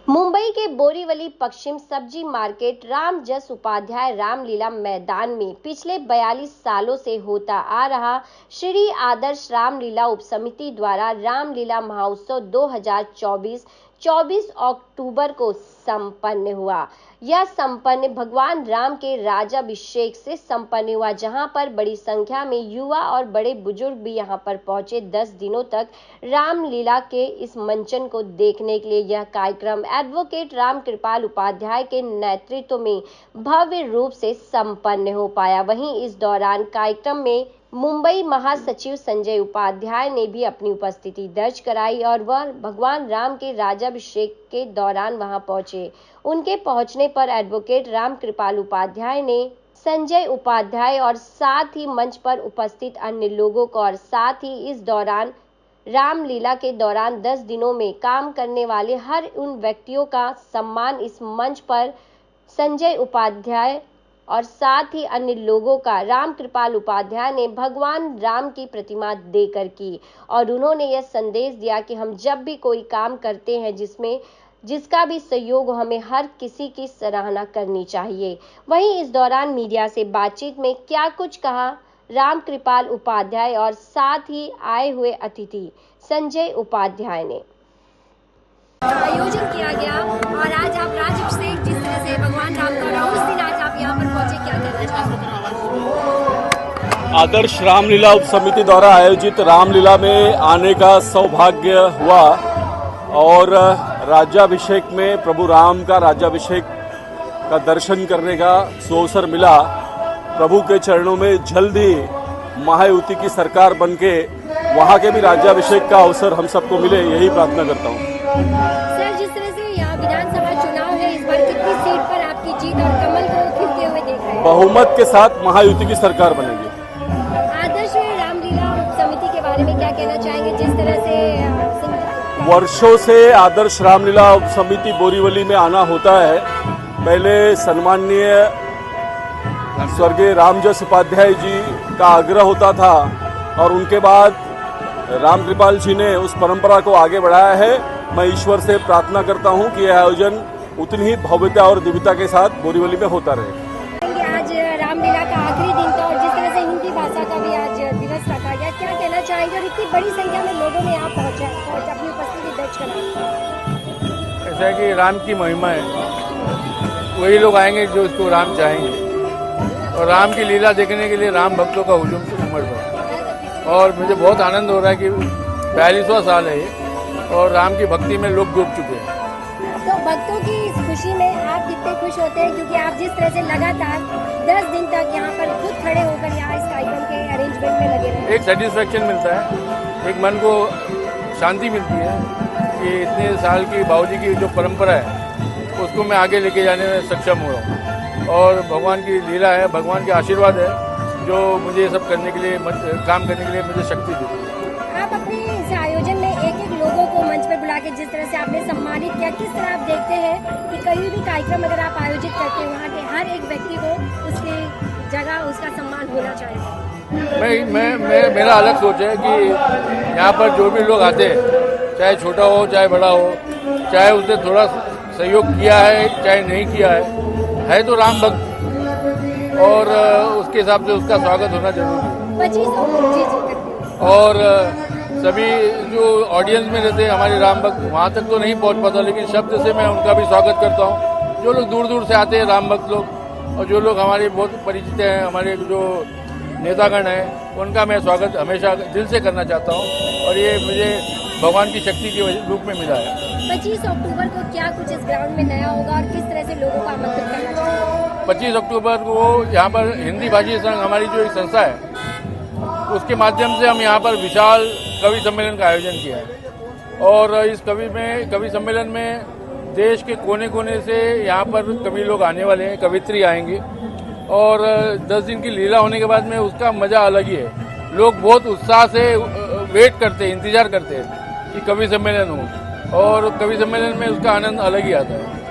मुंबई के बोरीवली पश्चिम सब्जी मार्केट रामजस उपाध्याय रामलीला मैदान में पिछले 42 सालों से होता आ रहा श्री आदर्श रामलीला उपसमिति द्वारा रामलीला महोत्सव 2024 24 अक्टूबर को संपन्न हुआ। यह संपन्न भगवान राम के राज्याभिषेक से संपन्न हुआ, जहां पर बड़ी संख्या में युवा और बड़े बुजुर्ग भी यहां पर पहुंचे। 10 दिनों तक रामलीला के इस मंचन को देखने के लिए यह कार्यक्रम एडवोकेट राम कृपाल उपाध्याय के नेतृत्व में भव्य रूप से संपन्न हो पाया। वहीं इस दौरान कार्यक्रम में मुंबई महासचिव संजय उपाध्याय ने भी अपनी उपस्थिति दर्ज कराई और वह भगवान राम के राज्याभिषेक के दौरान वहां पहुंचे। उनके पहुंचने पर एडवोकेट राम कृपाल उपाध्याय ने संजय उपाध्याय और साथ ही मंच पर उपस्थित अन्य लोगों को और साथ ही इस दौरान रामलीला के दौरान 10 दिनों में काम करने वाले हर उन व्यक्तियों का सम्मान इस मंच पर संजय उपाध्याय और साथ ही अन्य लोगों का राम कृपाल उपाध्याय ने भगवान राम की प्रतिमा देकर की और उन्होंने यह संदेश दिया कि हम जब भी कोई काम करते हैं जिसका भी सहयोग, हमें हर किसी की सराहना करनी चाहिए। वहीं इस दौरान मीडिया से बातचीत में क्या कुछ कहा राम कृपाल उपाध्याय और साथ ही आए हुए अतिथि संजय उपाध्याय ने। आयोजन किया गया और आज आप राज्याभिषेक जिस तरह से भगवान राम का उस दिन आज आप यहाँ पर पहुंचे, क्या कहना चाहते हैं? आदर्श रामलीला उप समिति द्वारा आयोजित रामलीला में आने का सौभाग्य हुआ और राज्याभिषेक में प्रभु राम का राज्याभिषेक का दर्शन करने का सुअवसर मिला। प्रभु के चरणों में जल्द ही महायुति की सरकार बनके वहां के भी राज्याभिषेक का अवसर हम सबको मिले, यही प्रार्थना करता हूँ। सर, जिस तरह से यहाँ विधानसभा चुनाव है, इस बार कितनी सीट पर आपकी जीत और कमल को खिलते हुए देख रहे हैं? बहुमत के साथ महायुति की सरकार बनेगी। आदर्श रामलीला समिति के बारे में क्या कहना चाहेंगे? जिस तरह से वर्षों से आदर्श रामलीला उप समिति बोरीवली में आना होता है। पहले सम्माननीय स्वर्गीय रामजस उपाध्याय जी का आग्रह होता था और उनके बाद राम कृपाल जी ने उस परंपरा को आगे बढ़ाया है। मैं ईश्वर से प्रार्थना करता हूं कि यह आयोजन उतनी ही भव्यता और दिव्यता के साथ बोरीवली में होता रहे। आज रामलीला का आखिरी दिन था और जिस तरह से हिंदी भाषा का भी आज दिवस रखा गया, क्या कहना चाहेंगे? और इतनी बड़ी संख्या में लोगों ने यहाँ पहुंचे अपनी उपस्थिति दर्ज कराई। ऐसा है कि राम की महिमा है, वही लोग आएंगे जो उसको राम चाहेंगे और राम की लीला देखने के लिए राम भक्तों का हुजूम उमड़ पड़ा और मुझे बहुत आनंद हो रहा है कि 42वां साल है ये और राम की भक्ति में लोग डूब चुके हैं। तो भक्तों की इस खुशी में आप कितने खुश होते हैं, क्योंकि आप जिस तरह से लगातार 10 दिन तक यहाँ पर खुद खड़े होकर यहाँ इस कार्यक्रम के अरेंजमेंट में लगे रहे? एक सेटिस्फेक्शन मिलता है, एक मन को शांति मिलती है कि इतने साल की बाबूजी की जो परंपरा है उसको मैं आगे लेके जाने में सक्षम हुआ हूँ और भगवान की लीला है, भगवान के आशीर्वाद है जो मुझे ये सब करने के लिए, काम करने के लिए मुझे शक्ति देती है। आप अपने इस आयोजन में एक एक लोगों को मंच पर बुला के जिस तरह से आपने सम्मानित किया, किस तरह आप देखते हैं कि कहीं भी कार्यक्रम अगर आप आयोजित करते हैं वहाँ के हर एक व्यक्ति को उसकी जगह उसका सम्मान होना चाहिए? मेरा अलग सोच है कि यहाँ पर जो भी लोग आते हैं, चाहे छोटा हो चाहे बड़ा हो, चाहे उसने थोड़ा सहयोग किया है चाहे नहीं किया है तो राम भक्त और उसके हिसाब से उसका स्वागत होना जरूरी है। और सभी जो ऑडियंस में रहते हैं हमारे राम भक्त, वहाँ तक तो नहीं पहुँच पाता, लेकिन शब्द से मैं उनका भी स्वागत करता हूँ। जो लोग दूर दूर से आते हैं राम भक्त लोग और जो लोग हमारे बहुत परिचित हैं, हमारे जो नेतागण हैं, उनका मैं स्वागत हमेशा दिल से करना चाहता हूँ और ये मुझे भगवान की शक्ति के रूप में मिला है। 25 अक्टूबर को क्या कुछ इस ग्राउंड में नया होगा और किस तरह से लोगों को आमंत्रित करना चाहिए? 25 अक्टूबर को यहाँ पर हिंदी भाषी संघ, हमारी जो एक संस्था है, उसके माध्यम से हम यहाँ पर विशाल कवि सम्मेलन का आयोजन किया है और इस कवि सम्मेलन में देश के कोने कोने से यहाँ पर कवि लोग आने वाले हैं, कवित्री आएंगे और 10 दिन की लीला होने के बाद में उसका मजा अलग ही है। लोग बहुत उत्साह से वेट करते हैं, इंतजार करते हैं कि कवि सम्मेलन हो और कवि सम्मेलन में उसका आनंद अलग ही आता है।